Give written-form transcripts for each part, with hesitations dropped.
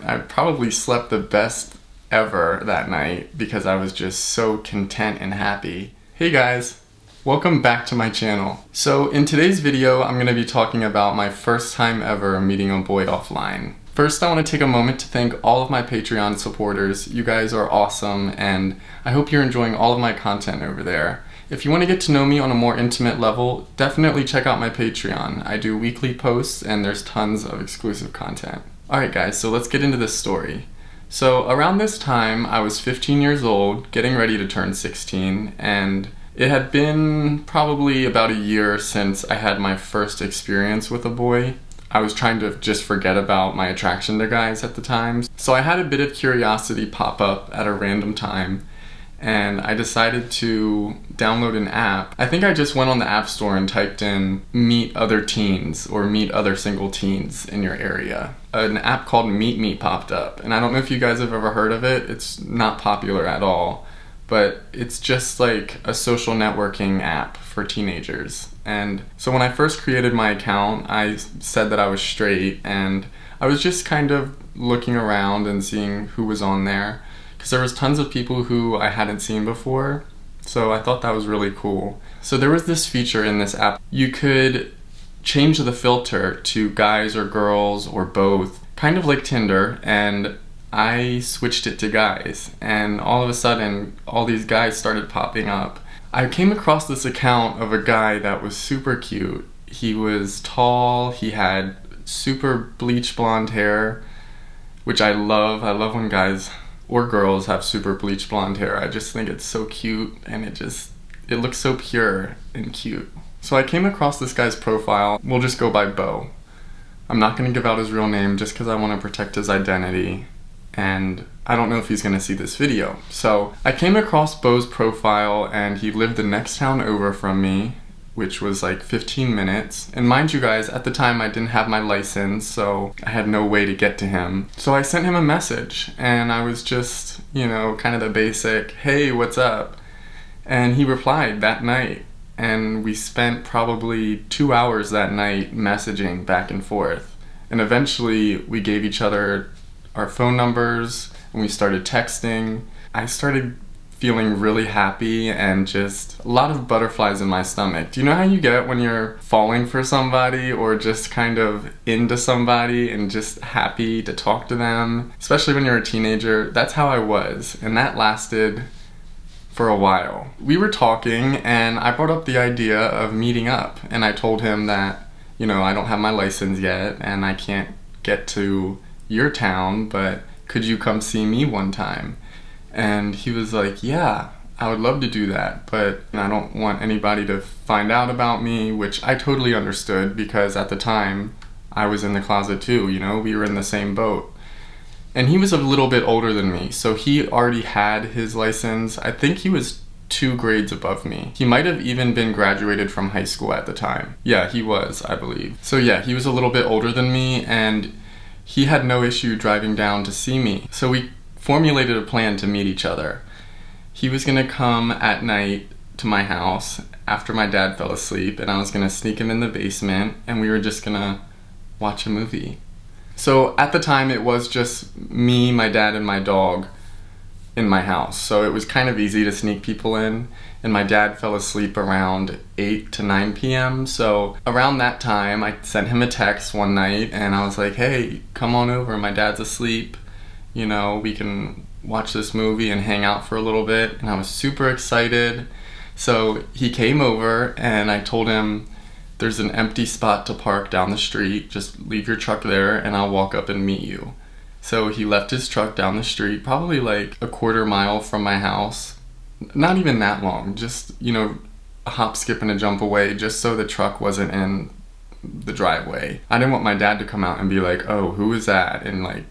I probably slept the best ever that night because I was just so content and happy. Hey guys, welcome back to my channel. So in today's video, I'm going to be talking about my first time ever meeting a boy offline. First, I want to take a moment to thank all of my Patreon supporters. You guys are awesome, and I hope you're enjoying all of my content over there. If you want to get to know me on a more intimate level, definitely check out my Patreon. I do weekly posts, and there's tons of exclusive content. Alright guys, so let's get into this story. So around this time, I was 15 years old, getting ready to turn 16, and it had been probably about a year since I had my first experience with a boy. I was trying to just forget about my attraction to guys at the time. So I had a bit of curiosity pop up at a random time, and I decided to download an app. I think I just went on the App Store and typed in meet other teens or meet other single teens in your area. An app called Meet Me popped up, and I don't know if you guys have ever heard of it. It's not popular at all, but it's just like a social networking app for teenagers. And so when I first created my account, I said that I was straight, and I was just kind of looking around and seeing who was on there, because there was tons of people who I hadn't seen before, so I thought that was really cool. So there was this feature in this app. You could change the filter to guys or girls or both, kind of like Tinder, and I switched it to guys, and all of a sudden all these guys started popping up. I came across this account of a guy that was super cute. He was tall, he had super bleach blonde hair, which I love. I love when guys or girls have super bleach blonde hair. I just think it's so cute, and it looks so pure and cute. So I came across this guy's profile. We'll just go by Bo. I'm not going to give out his real name just because I want to protect his identity, and I don't know if he's going to see this video. So I came across Bo's profile, and he lived the next town over from me, which was like 15 minutes. And mind you guys, at the time I didn't have my license, so I had no way to get to him. So I sent him a message, and I was just, kind of the basic, hey, what's up? And he replied that night, and we spent probably 2 hours that night messaging back and forth. And eventually we gave each other our phone numbers, and we started texting. I started feeling really happy and just a lot of butterflies in my stomach. Do you know how you get when you're falling for somebody or just kind of into somebody and just happy to talk to them? Especially when you're a teenager. That's how I was, and that lasted for a while. We were talking, and I brought up the idea of meeting up, and I told him that, I don't have my license yet and I can't get to your town, but could you come see me one time? And he was like, yeah, I would love to do that, but I don't want anybody to find out about me, which I totally understood because at the time I was in the closet too, we were in the same boat. And he was a little bit older than me, so he already had his license. I think he was 2 grades above me. He might have even been graduated from high school at the time. Yeah, he was, I believe. So yeah, he was a little bit older than me, and he had no issue driving down to see me. So we formulated a plan to meet each other. He was gonna come at night to my house after my dad fell asleep, and I was gonna sneak him in the basement, and we were just gonna watch a movie. So at the time it was just me, my dad, and my dog in my house. So it was kind of easy to sneak people in, and my dad fell asleep around 8 to 9 p.m. So around that time I sent him a text one night, and I was like, hey, come on over, my dad's asleep. We can watch this movie and hang out for a little bit. And I was super excited. So he came over, and I told him, there's an empty spot to park down the street. Just leave your truck there and I'll walk up and meet you. So he left his truck down the street, probably like a quarter mile from my house. Not even that long, just, a hop, skip, and a jump away, just so the truck wasn't in the driveway. I didn't want my dad to come out and be like, oh, who is that? And like,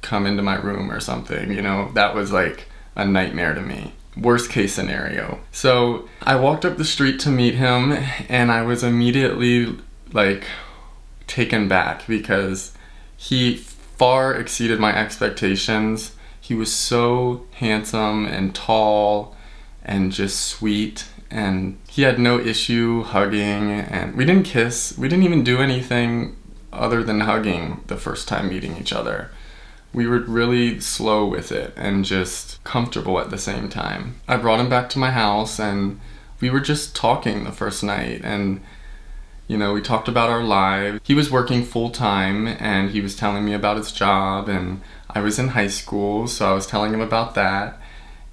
come into my room or something, that was like a nightmare to me. Worst case scenario. So I walked up the street to meet him, and I was immediately like taken back because he far exceeded my expectations. He was so handsome and tall and just sweet, and he had no issue hugging, and we didn't kiss. We didn't even do anything other than hugging the first time meeting each other. We were really slow with it and just comfortable at the same time. I brought him back to my house and we were just talking the first night, and we talked about our lives. He was working full time and he was telling me about his job, and I was in high school, so I was telling him about that.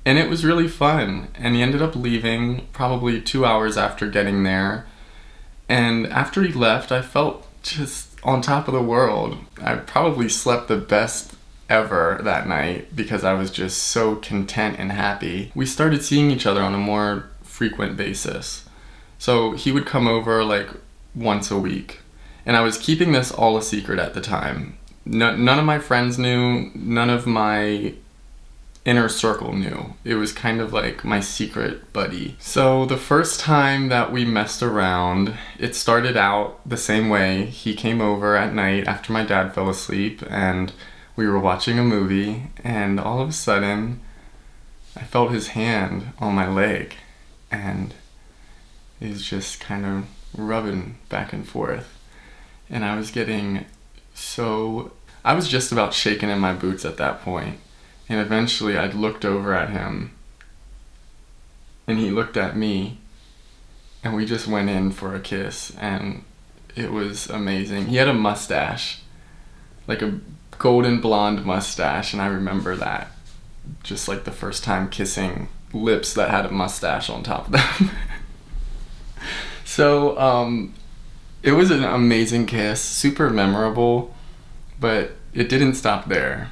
And it was really fun. And he ended up leaving probably 2 hours after getting there. And after he left, I felt just on top of the world. I probably slept the best ever that night because I was just so content and happy. We started seeing each other on a more frequent basis. So he would come over like once a week. And I was keeping this all a secret at the time. None of my friends knew, none of my inner circle knew. It was kind of like my secret buddy. So the first time that we messed around, it started out the same way. He came over at night after my dad fell asleep and we were watching a movie, and all of a sudden I felt his hand on my leg and he was just kind of rubbing back and forth. And I was just about shaking in my boots at that point. And eventually I looked over at him and he looked at me and we just went in for a kiss, and it was amazing. He had a mustache, like a golden blonde mustache, and I remember that. Just like the first time kissing lips that had a mustache on top of them. So it was an amazing kiss, super memorable, but it didn't stop there.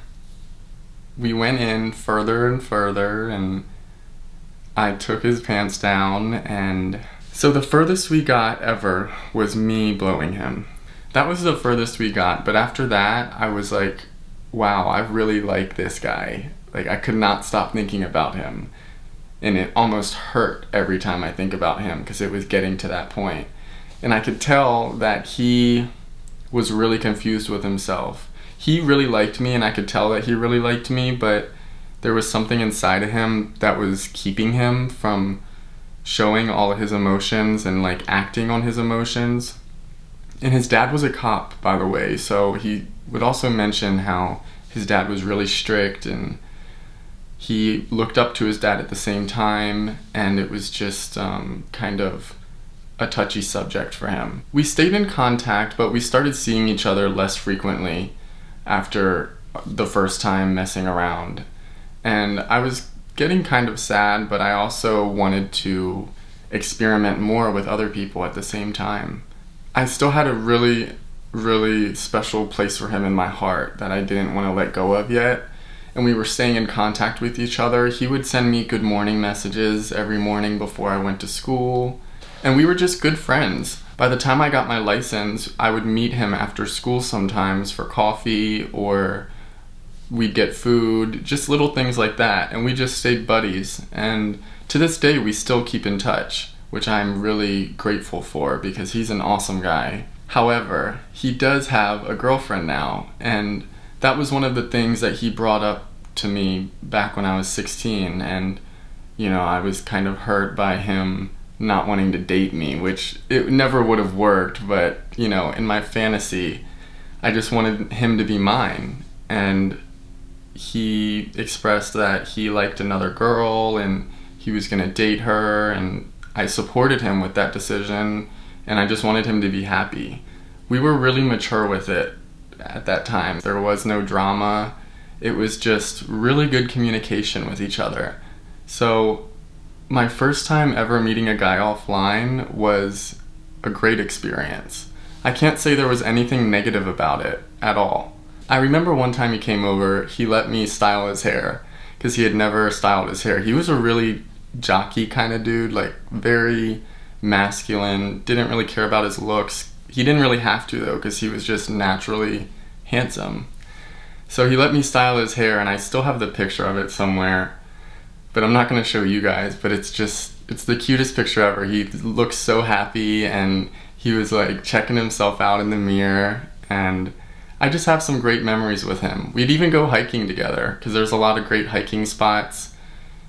We went in further and further, and I took his pants down, and so the furthest we got ever was me blowing him. That was the furthest we got, but after that, I was like, wow, I really like this guy. Like, I could not stop thinking about him, and it almost hurt every time I think about him because it was getting to that point. And I could tell that he was really confused with himself. He really liked me, and I could tell that he really liked me, but there was something inside of him that was keeping him from showing all of his emotions and like acting on his emotions. And his dad was a cop, by the way, so he would also mention how his dad was really strict, and he looked up to his dad at the same time, and it was just kind of a touchy subject for him. We stayed in contact, but we started seeing each other less frequently after the first time messing around. And I was getting kind of sad, but I also wanted to experiment more with other people at the same time. I still had a really, really special place for him in my heart that I didn't want to let go of yet. And we were staying in contact with each other. He would send me good morning messages every morning before I went to school. And we were just good friends. By the time I got my license, I would meet him after school sometimes for coffee, or we'd get food, just little things like that. And we just stayed buddies. And to this day, we still keep in touch, which I'm really grateful for because he's an awesome guy. However, he does have a girlfriend now, and that was one of the things that he brought up to me back when I was 16, and I was kind of hurt by him not wanting to date me, which it never would have worked, but in my fantasy I just wanted him to be mine. And he expressed that he liked another girl and he was gonna date her, and I supported him with that decision, and I just wanted him to be happy. We were really mature with it at that time. There was no drama. It was just really good communication with each other. So my first time ever meeting a guy offline was a great experience. I can't say there was anything negative about it at all. I remember one time he came over, he let me style his hair because he had never styled his hair. He was a really jockey kind of dude, like very masculine, didn't really care about his looks. He didn't really have to though, because he was just naturally handsome. So he let me style his hair, and I still have the picture of it somewhere, but I'm not going to show you guys, but it's the cutest picture ever. He looks so happy, and he was like checking himself out in the mirror, and I just have some great memories with him. We'd even go hiking together because there's a lot of great hiking spots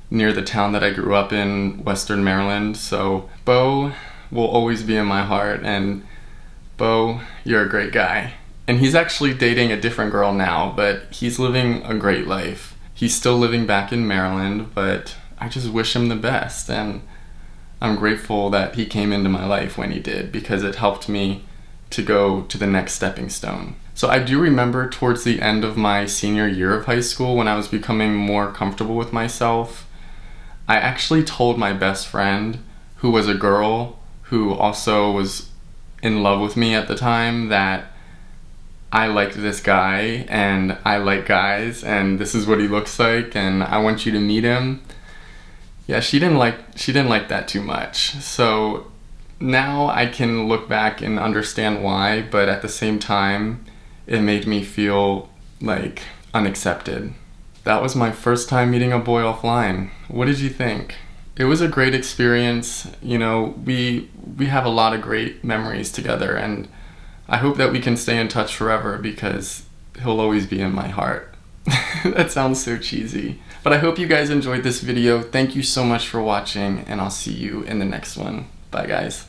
near the town that I grew up in, Western Maryland. So Bo will always be in my heart, and Bo, you're a great guy. And he's actually dating a different girl now, but he's living a great life. He's still living back in Maryland, but I just wish him the best. And I'm grateful that he came into my life when he did, because it helped me to go to the next stepping stone. So I do remember towards the end of my senior year of high school, when I was becoming more comfortable with myself, I actually told my best friend, who was a girl who also was in love with me at the time, that I liked this guy and I like guys and this is what he looks like and I want you to meet him. Yeah, she didn't like that too much. So now I can look back and understand why, but at the same time, it made me feel like unaccepted. That was my first time meeting a boy offline. What did you think? It was a great experience. You know, we have a lot of great memories together, and I hope that we can stay in touch forever because he'll always be in my heart. That sounds so cheesy. But I hope you guys enjoyed this video. Thank you so much for watching, and I'll see you in the next one. Bye, guys.